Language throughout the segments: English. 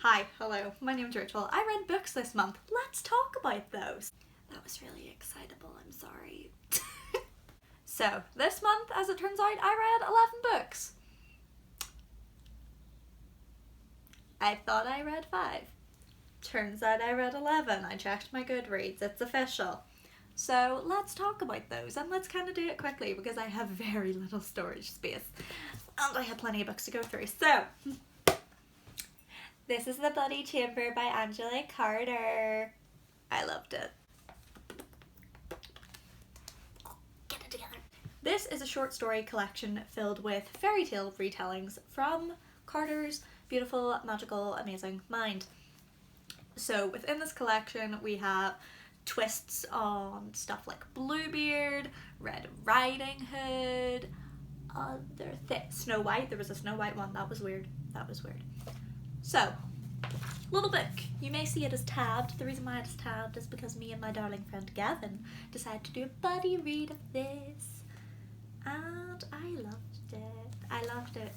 Hi, hello, my name's Rachel. I read books this month. Let's talk about those. That was really excitable, I'm sorry. So, this month, as it turns out, I read 11 books. I thought I read 5. Turns out I read 11. I checked my Goodreads, it's official. So let's talk about those, and let's kind of do it quickly because I have very little storage space and I have plenty of books to go through. So, this is The Bloody Chamber by Anjali Carter. I loved it. Get it together. This is a short story collection filled with fairy tale retellings from Carter's beautiful, magical, amazing mind. So within this collection we have twists on stuff like Bluebeard, Red Riding Hood, Snow White. There was a Snow White one. That was weird. So, little book. You may see it as tabbed. The reason why it is tabbed is because me and my darling friend Gavin decided to do a buddy read of this. And I loved it. I loved it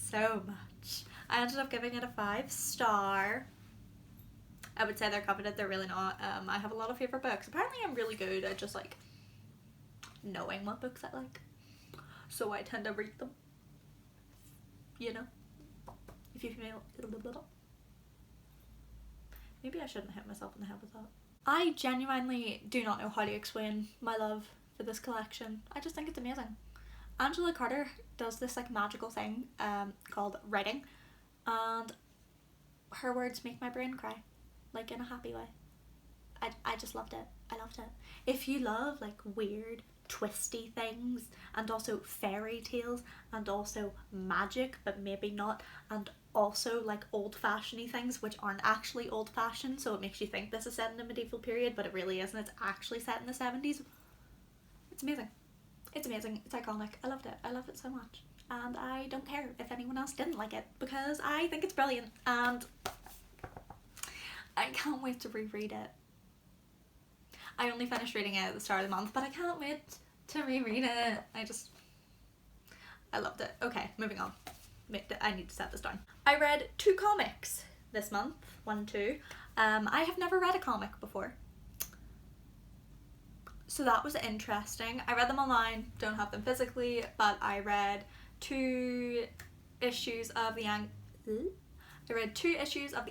so much. I ended up giving it a 5-star. I would say they're coveted, they're really not. I have a lot of favourite books. Apparently I'm really good at just like knowing what books I like. So I tend to read them. You know? If you feel a little. Maybe I shouldn't hit myself in the head with that. I genuinely do not know how to explain my love for this collection. I just think it's amazing. Anjali Carter does this like magical thing called writing, and her words make my brain cry. Like in a happy way. I just loved it. I loved it. If you love like weird, twisty things, and also fairy tales, and also magic, but maybe not, and also like old-fashioned things which aren't actually old-fashioned, so it makes you think this is set in the medieval period, but it really isn't. It's actually set in the 70s. It's amazing. It's amazing. It's iconic. I loved it. I loved it so much. And I don't care if anyone else didn't like it, because I think it's brilliant, and I can't wait to reread it. I only finished reading it at the start of the month, but I can't wait to reread it. I loved it. Okay, moving on. I need to set this down. I read 2 comics this month. 1, 2. I have never read a comic before, so that was interesting. I read them online, don't have them physically, but I read 2 issues of the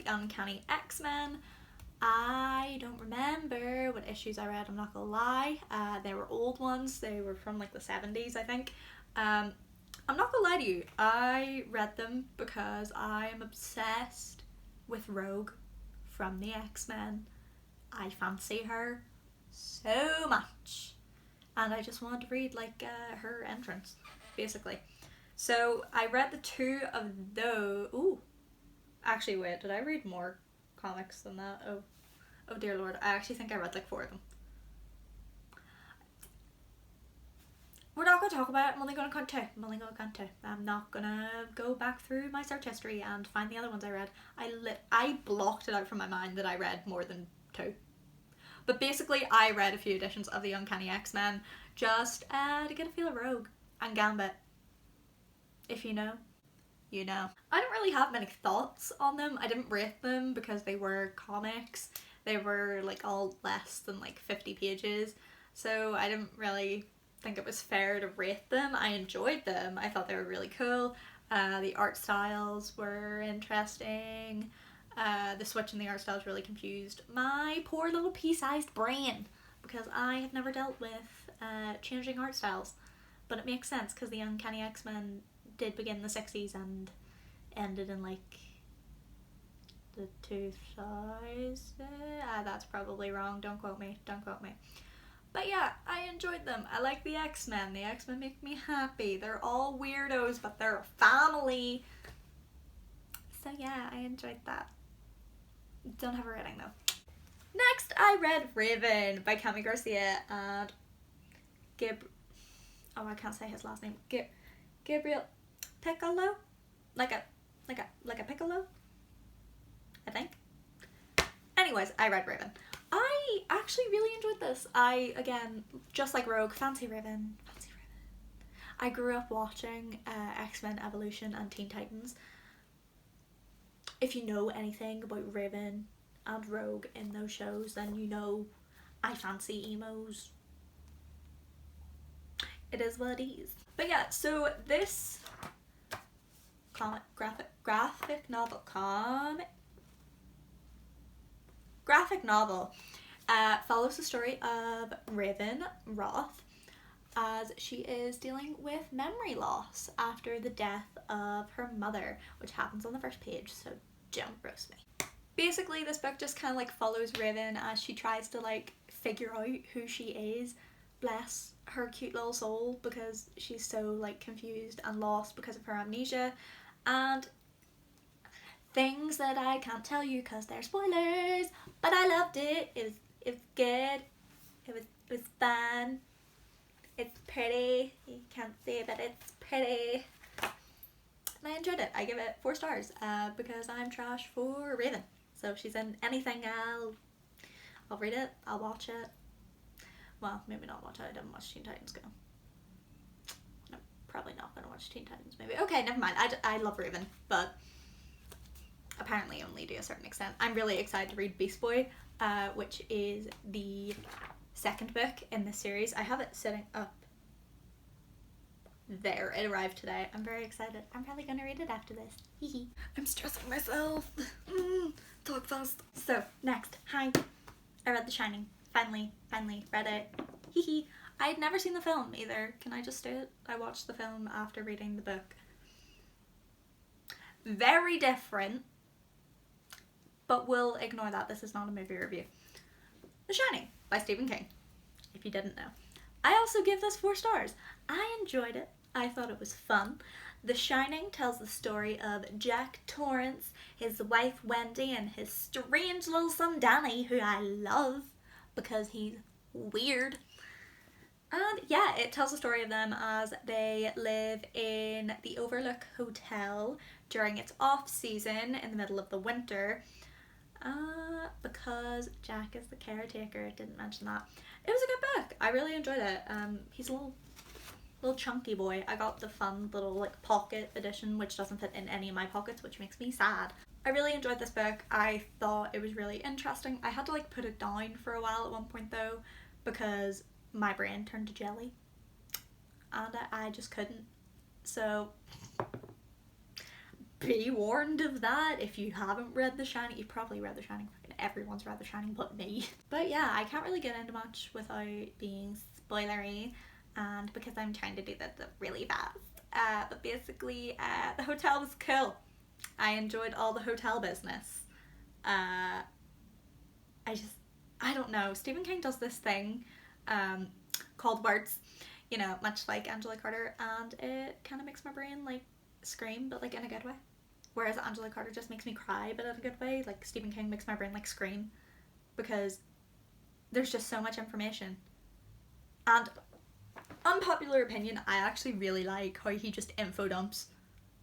Uncanny X-Men. I don't remember what issues I read, I'm not gonna lie. They were old ones, they were from like the 70s, I think. I'm not gonna lie to you, I read them because I am obsessed with Rogue from the X-Men. I fancy her so much, and I just wanted to read like her entrance, basically. So I read the 2 of those. Ooh. Actually, wait, did I read more comics than that? Oh dear lord, I actually think I read like 4 of them. We're not going to talk about it, I'm only going to count 2. I'm not going to go back through my search history and find the other ones I read. I blocked it out from my mind that I read more than 2. But basically, I read a few editions of the Uncanny X-Men just to get a feel of Rogue and Gambit. If you know. You know. I don't really have many thoughts on them. I didn't rate them because they were comics. They were like all less than like 50 pages. So I didn't really think it was fair to rate them. I enjoyed them. I thought they were really cool. The art styles were interesting. The switch in the art styles really confused my poor little pea-sized brain, because I have never dealt with changing art styles. But it makes sense because the Uncanny X-Men did begin in the 60s and ended in like the 2000s. That's probably wrong, don't quote me. But yeah, I enjoyed them. I like the X-Men. The X-Men make me happy. They're all weirdos, but they're a family. So yeah, I enjoyed that. Don't have a rating though. Next, I read Raven by Cami, Garcia and I can't say his last name. Gabriel Piccolo? Like a piccolo? I think. Anyways, I read Raven. I actually really enjoyed this. I, again, just like Rogue, fancy Raven. I grew up watching X-Men Evolution and Teen Titans. if you know anything about Raven and Rogue in those shows, then you know I fancy emos. It is what it is. But yeah, so this graphic novel follows the story of Raven Roth as she is dealing with memory loss after the death of her mother, which happens on the first page, so don't roast me. Basically, this book just kind of like follows Raven as she tries to like figure out who she is. Bless her cute little soul, because she's so like confused and lost because of her amnesia, and things that I can't tell you because they're spoilers, but I loved it. It was good. It was fun. It's pretty. You can't see it, but it's pretty. And I enjoyed it. I give it 4 stars because I'm trash for Raven. So if she's in anything, I'll read it. I'll watch it. Well, maybe not watch it. I didn't watch Teen Titans Go. I'm probably not going to watch Teen Titans, maybe. Okay, never mind. I love Raven, but apparently only to a certain extent. I'm really excited to read Beast Boy, which is the second book in this series. I have it sitting up there. It arrived today. I'm very excited. I'm probably going to read it after this. Hee. I'm stressing myself. Talk fast. So, next. Hi. I read The Shining. Finally read it. Hee. I had never seen the film either. Can I just say it? I watched the film after reading the book. Very different, but we'll ignore that. This is not a movie review. The Shining by Stephen King, if you didn't know. I also give this 4 stars. I enjoyed it. I thought it was fun. The Shining tells the story of Jack Torrance, his wife Wendy, and his strange little son Danny, who I love because he's weird. And yeah, it tells the story of them as they live in the Overlook Hotel during its off season in the middle of the winter. Because Jack is the caretaker. Didn't mention that. It was a good book. I really enjoyed it. He's a little chunky boy. I got the fun little like pocket edition, which doesn't fit in any of my pockets, which makes me sad. I really enjoyed this book. I thought it was really interesting. I had to like put it down for a while at one point though, because my brain turned to jelly and I just couldn't. So be warned of that. If you haven't read The Shining, you've probably read The Shining. Everyone's read The Shining but me. But yeah, I can't really get into much without being spoilery, and because I'm trying to do that really fast. But basically, the hotel was cool. I enjoyed all the hotel business. I don't know. Stephen King does this thing called words, you know, much like Angela Carter, and it kind of makes my brain like scream, but like in a good way. Whereas Angela Carter just makes me cry, but in a good way. Like Stephen King makes my brain like scream, because there's just so much information. And unpopular opinion, I actually really like how he just info dumps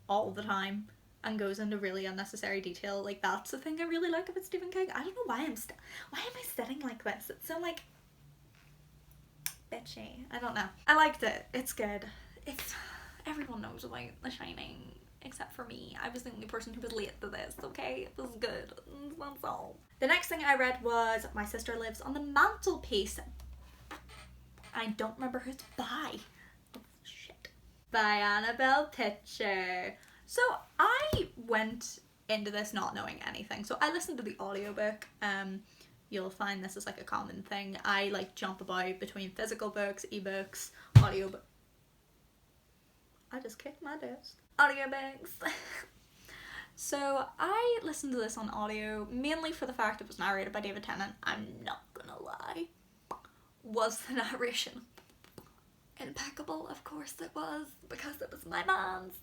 all the time and goes into really unnecessary detail. Like that's the thing I really like about Stephen King. I don't know why why am I sitting like this? It's so like bitchy. I don't know. I liked it. It's good. Everyone knows about The Shining except for me. I was the only person who was late to this, okay? It was good. That's all. The next thing I read was My Sister Lives on the Mantelpiece. I don't remember who it's by. Oh, shit. By Annabelle Pitcher. So I went into this not knowing anything. So I listened to the audiobook. You'll find this is like a common thing. I like jump about between physical books, ebooks, audiobook. I just kicked my desk. Audiobooks. So I listened to this on audio mainly for the fact it was narrated by David Tennant. I'm not gonna lie. Was the narration impeccable? Of course it was, because it was my man's.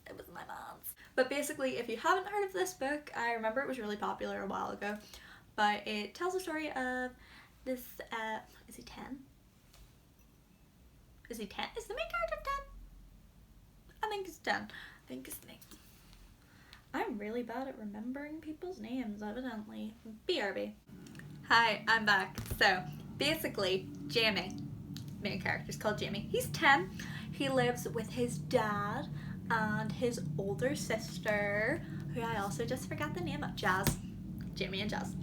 But basically, if you haven't heard of this book, I remember it was really popular a while ago, but it tells the story of this, is he 10? Is he 10? Is the main character 10? I think he's 10. I think his name. I'm really bad at remembering people's names, evidently. BRB. Hi, I'm back. So, basically, Jamie, main character's called Jamie. He's 10. He lives with his dad and his older sister, who I also just forgot the name of, Jazz. Jamie and Jazz.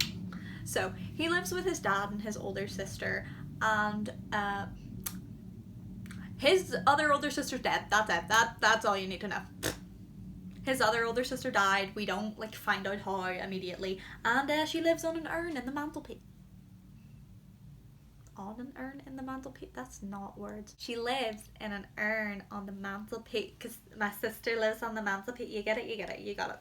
So he lives with his dad and his older sister, and his other older sister's dead. That's it. That's all you need to know. His other older sister died. We don't like find out how immediately, and she lives on an urn in the mantelpiece. On an urn in the mantelpiece? That's not words. She lives in an urn on the mantelpiece because my sister lives on the mantelpiece. You get it, you get it, you got it.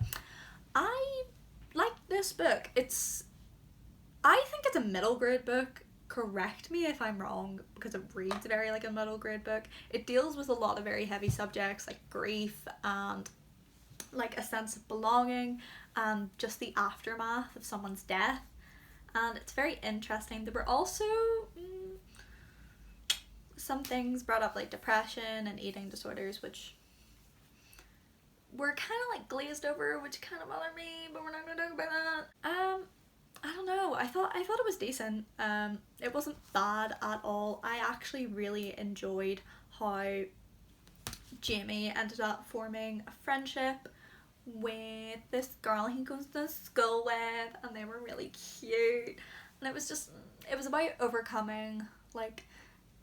I like this book. I think it's a middle grade book. Correct me if I'm wrong, because it reads very like a middle grade book. It deals with a lot of very heavy subjects like grief and like a sense of belonging and just the aftermath of someone's death. And it's very interesting. There were also some things brought up like depression and eating disorders, which were kind of like glazed over, which kind of bothered me, but we're not going to talk about that. I don't know. I thought it was decent. It wasn't bad at all. I actually really enjoyed how Jamie ended up forming a friendship with this girl he goes to school with, and they were really cute, and it was about overcoming like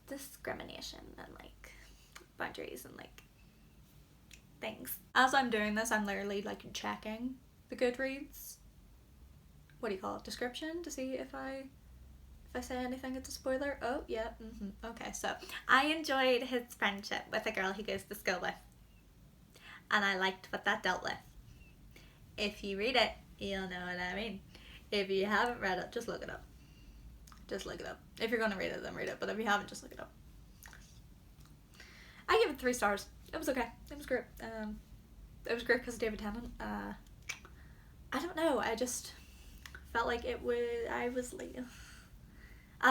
discrimination and like boundaries and like things. As I'm doing this, I'm literally like checking the Goodreads, what do you call it, description, to see if I say anything it's a spoiler. Oh yeah, okay, so I enjoyed his friendship with a girl he goes to school with, and I liked what that dealt with. If you read it, you'll know what I mean. If you haven't read it, just look it up. Just look it up. If you're going to read it, then read it. But if you haven't, just look it up. I give it 3 stars. It was okay. It was great. It was great because of David Tennant. I don't know. I just felt like I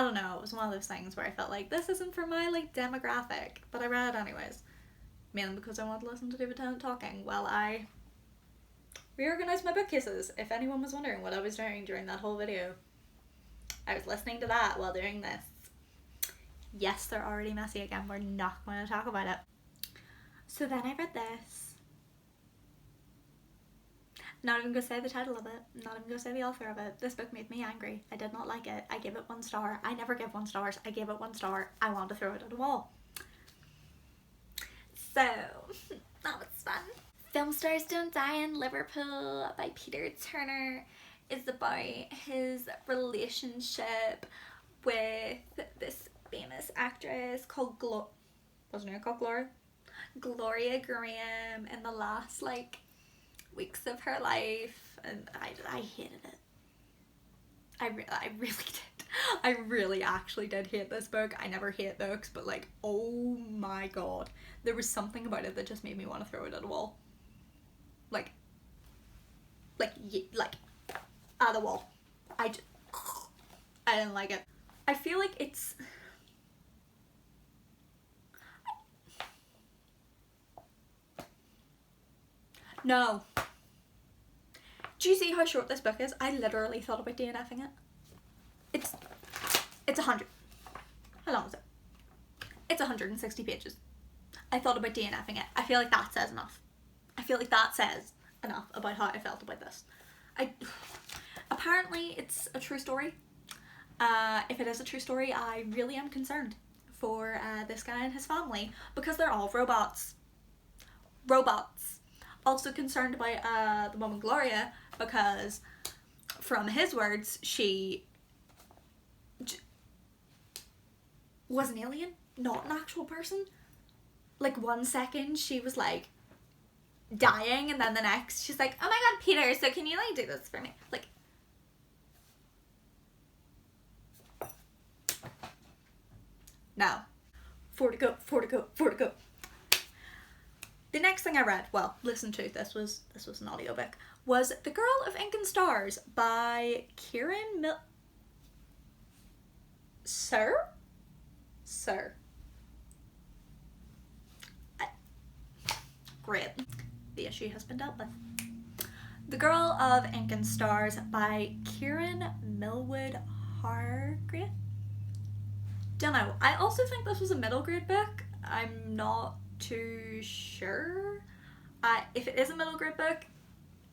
don't know. It was one of those things where I felt like this isn't for my like demographic. But I read it anyways. Mainly because I wanted to listen to David Tennant talking while I reorganized my bookcases. If anyone was wondering what I was doing during that whole video, I was listening to that while doing this. Yes, they're already messy again. We're not going to talk about it. So then I read this. Not even going to say the title of it. Not even going to say the author of it. This book made me angry. I did not like it. I gave it 1 star. I never give 1 stars. I gave it 1 star. I wanted to throw it at a wall. So, that was fun. Film Stars Don't Die in Liverpool by Peter Turner is about his relationship with this famous actress called wasn't her called Gloria? Gloria Graham in the last like weeks of her life, and I hated it. I really did. I really actually did hate this book. I never hate books, but like, oh my god, there was something about it that just made me want to throw it at a wall. Like at a wall. I didn't like it. I feel like it's no. Do you see how short this book is? I literally thought about DNFing it. It's 100. How long is it? It's 160 pages. I thought about DNFing it. I feel like that says enough. I feel like that says enough about how I felt about this. Apparently it's a true story. If it is a true story, I really am concerned for this guy and his family because they're all robots. Also concerned about the woman Gloria because from his words she was an alien, not an actual person. Like 1 second she was like dying, and then the next she's like, oh my god, Peter, so can you like do this for me? Like, no. 4 to go. The next thing I read, well, listened to, this was an audiobook, was The Girl of Ink and Stars by Kieran Sir? Great. The issue has been dealt with. The Girl of Ink and Stars by Kieran Millwood Hargrave. Don't know. I also think this was a middle grade book. I'm not too sure. If it is a middle grade book,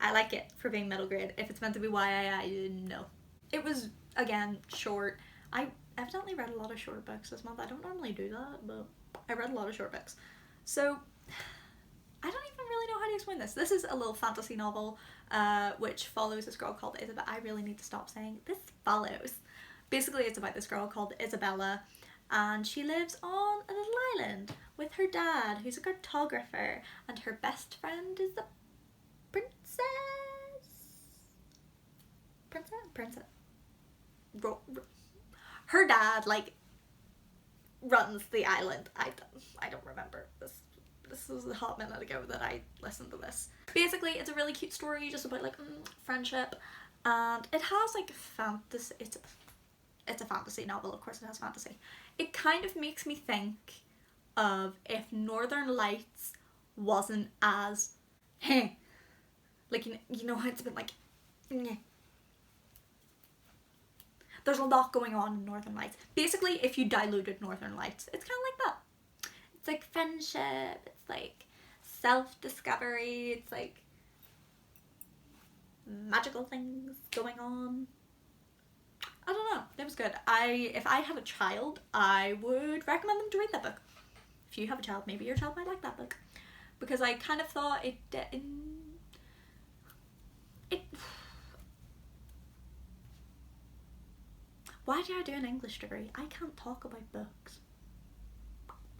I like it for being middle grade. If it's meant to be YA, no. It was, again, short. I evidently read a lot of short books this month. I don't normally do that, but I read a lot of short books. So, I don't even really know how to explain this. This is a little fantasy novel, which follows this girl called Isabella. I really need to stop saying this follows. Basically, it's about this girl called Isabella, and she lives on a little island with her dad, who's a cartographer, and her best friend is the princess. Her dad, like, runs the island. I don't remember this. This was a hot minute ago that I listened to this. Basically, it's a really cute story just about, like, friendship, and it has, like, fantasy. It's a fantasy novel, of course it has fantasy. It kind of makes me think of if Northern Lights wasn't as like, you know how it's been like there's a lot going on in Northern Lights. Basically, if you diluted Northern Lights, it's kind of like that. It's like friendship, it's like self-discovery, it's like magical things going on. I don't know, it was good. If I had a child, I would recommend them to read that book. If you have a child, maybe your child might like that book. Because I kind of thought it why did I do an English degree? I can't talk about books.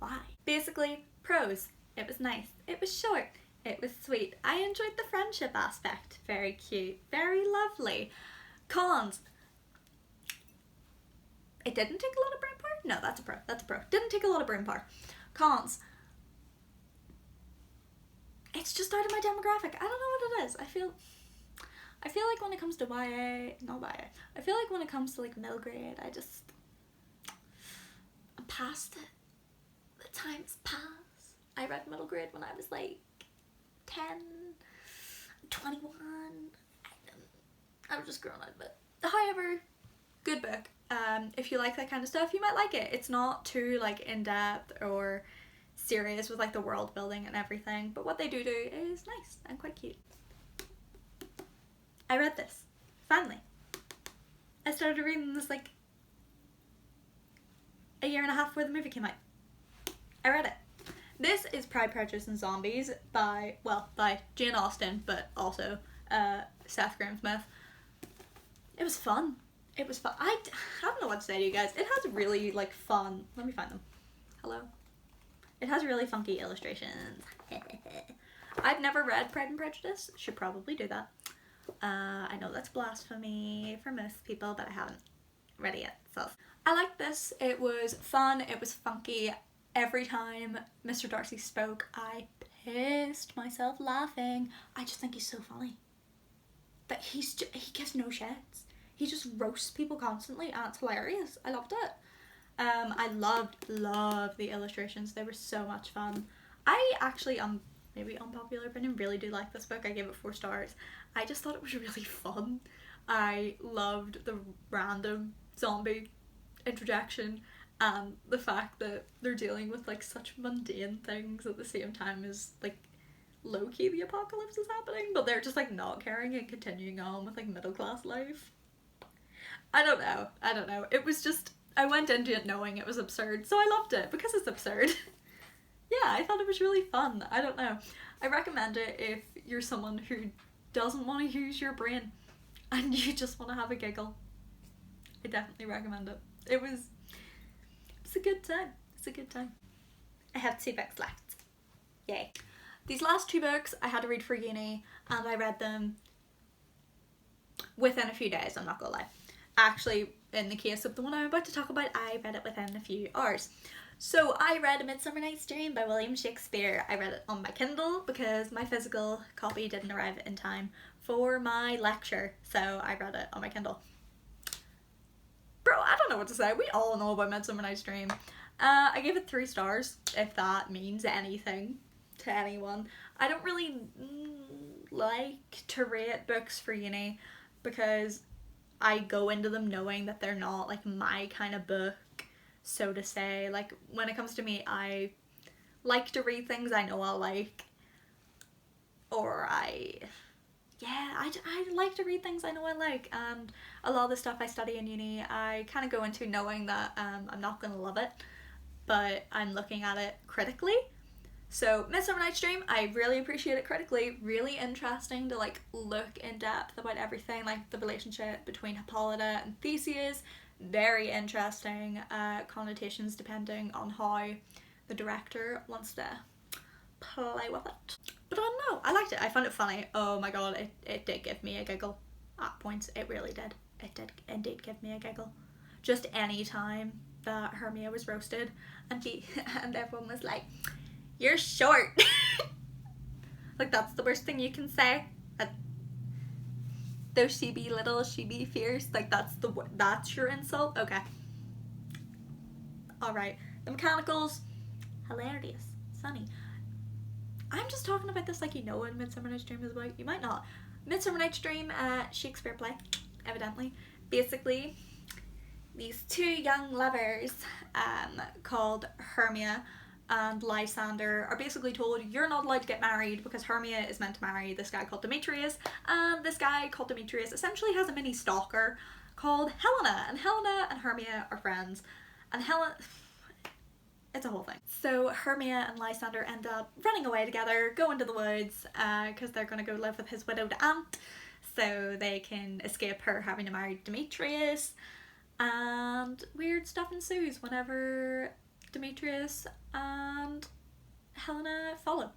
Why? Basically, pros. It was nice. It was short. It was sweet. I enjoyed the friendship aspect. Very cute. Very lovely. Cons. It didn't take a lot of brain power? No, that's a pro. That's a pro. Didn't take a lot of brain power. Cons. It's just out of my demographic. I don't know what it is. I feel like when it comes to I feel like when it comes to, like, middle grade, I'm past it. The time's passed. I read middle grade when I was like 10, 21. I was just growing out of it. However, good book. If you like that kind of stuff, you might like it. It's not too, like, in-depth or serious with, like, the world building and everything, but what they do is nice and quite cute. I read this. Finally. I started reading this, like, a year and a half before the movie came out. I read it. This is Pride, Prejudice and Zombies by Jane Austen, but also Seth Grahame-Smith. It was fun. It was fun. I don't know what to say to you guys. It has really, like, fun. Let me find them. Hello? It has really funky illustrations. I've never read Pride and Prejudice. Should probably do that. I know that's blasphemy for most people, but I haven't read it yet. So I liked this. It was fun. It was funky. Every time Mr. Darcy spoke, I pissed myself laughing. I just think he's so funny. That he gives no shits. He just roasts people constantly, and it's hilarious. I loved it. I loved the illustrations. They were so much fun. I actually, maybe unpopular opinion, really do like this book. I gave it 4 stars. I just thought it was really fun. I loved the random zombie interjection and the fact that they're dealing with, like, such mundane things at the same time as, like, low-key the apocalypse is happening, but they're just, like, not caring and continuing on with, like, middle class life. I don't know. It was just, I went into it knowing it was absurd, so I loved it because it's absurd. Yeah, I thought it was really fun. I don't know. I recommend it if you're someone who doesn't want to use your brain and you just want to have a giggle. I definitely recommend it. It's a good time. It's a good time. I have 2 books left. Yay. These last 2 books I had to read for uni, and I read them within a few days, I'm not gonna lie. Actually, in the case of the one I'm about to talk about, I read it within a few hours. So I read A Midsummer Night's Dream by William Shakespeare. I read it on my Kindle because my physical copy didn't arrive in time for my lecture, so I read it on my Kindle. Bro, I don't know what to say. We all know about Midsummer Night's Dream. I gave it 3 stars, if that means anything to anyone. I don't really like to rate books for uni because I go into them knowing that they're not, like, my kind of book, so to say. Like, when it comes to me, I like to read things I know I'll like, or I yeah, I like to read things I know I like, and a lot of the stuff I study in uni, I kind of go into knowing that I'm not going to love it, but I'm looking at it critically. So Midsummer Night's Dream, I really appreciate it critically. Really interesting to like look in depth about everything, like the relationship between Hippolyta and Theseus. Very interesting connotations depending on how the director wants to play with it. But I don't know, I liked it. I found it funny. Oh my god, it did give me a giggle at points. It really did. It did indeed give me a giggle. Just any time that Hermia was roasted and and everyone was like, "You're short." Like, that's the worst thing you can say. Though she be little, she be fierce. Like, that's your insult? Okay. Alright. The mechanicals, hilarious. Funny. I'm just talking about this like you know what Midsummer Night's Dream is about. You might not. Midsummer Night's Dream, Shakespeare play, evidently. Basically, these two young lovers called Hermia and Lysander are basically told you're not allowed to get married because Hermia is meant to marry this guy called Demetrius, and this guy called Demetrius essentially has a mini stalker called Helena, and Helena and Hermia are friends, and it's a whole thing. So Hermia and Lysander end up running away together, going to the woods, because they're going to go live with his widowed aunt so they can escape her having to marry Demetrius, and weird stuff ensues whenever Demetrius and Helena follow.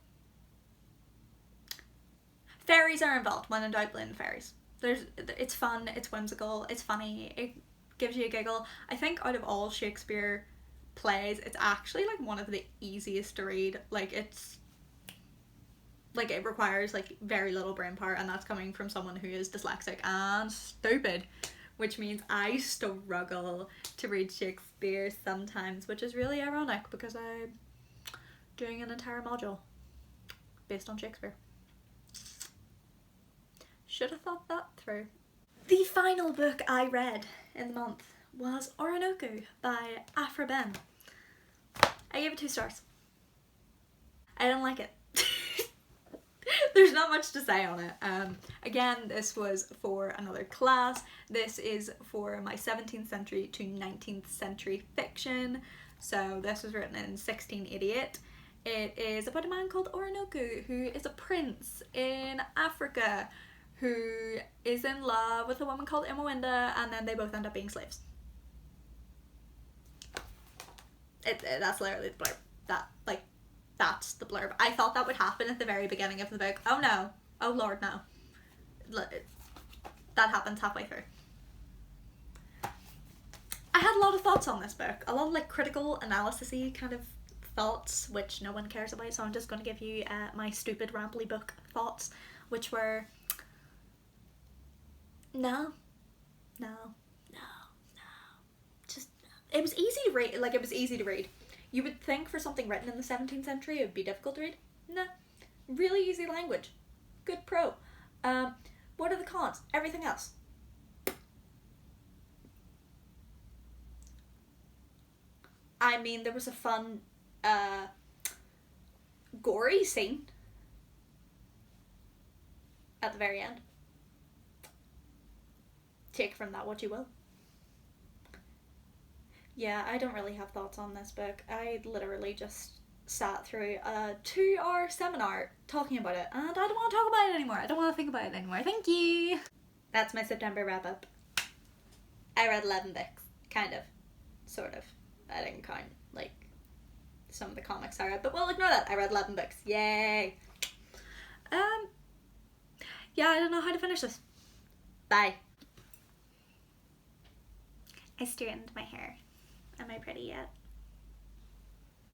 Fairies are involved. When in doubt, blame fairies. It's fun, it's whimsical, it's funny, it gives you a giggle. I think out of all Shakespeare plays, it's actually like one of the easiest to read. Like, it's like, it requires like very little brain power, and that's coming from someone who is dyslexic and stupid, which means I struggle to read Shakespeare sometimes, which is really ironic because I'm doing an entire module based on Shakespeare. Should have thought that through. The final book I read in the month was Orinoco by Afra Ben. I gave it 2 stars. I didn't like it. There's not much to say on it. Again, this was for another class. This is for my 17th century to 19th century fiction. So this was written in 1688. It is about a man called Orinoco who is a prince in Africa who is in love with a woman called Imawinda, and then they both end up being slaves. That's literally the blurb. That's the blurb. I thought that would happen at the very beginning of the book. Oh no. Oh lord, no. That happens halfway through. I had a lot of thoughts on this book. A lot of like critical analysis-y kind of thoughts, which no one cares about, so I'm just going to give you my stupid rambly book thoughts, which were no. Just, it was easy to read. Like, it was easy to read. You would think for something written in the 17th century it would be difficult to read. No. Really easy language. Good pro. What are the cons? Everything else. I mean, there was a fun, gory scene at the very end. Take from that what you will. Yeah, I don't really have thoughts on this book. I literally just sat through a 2-hour seminar talking about it, and I don't want to talk about it anymore. I don't want to think about it anymore. Thank you! That's my September wrap up. I read 11 books. Kind of. Sort of. I didn't count, like, some of the comics I read, but we'll ignore that. I read 11 books. Yay! Yeah, I don't know how to finish this. Bye. I straightened my hair. Am I pretty yet?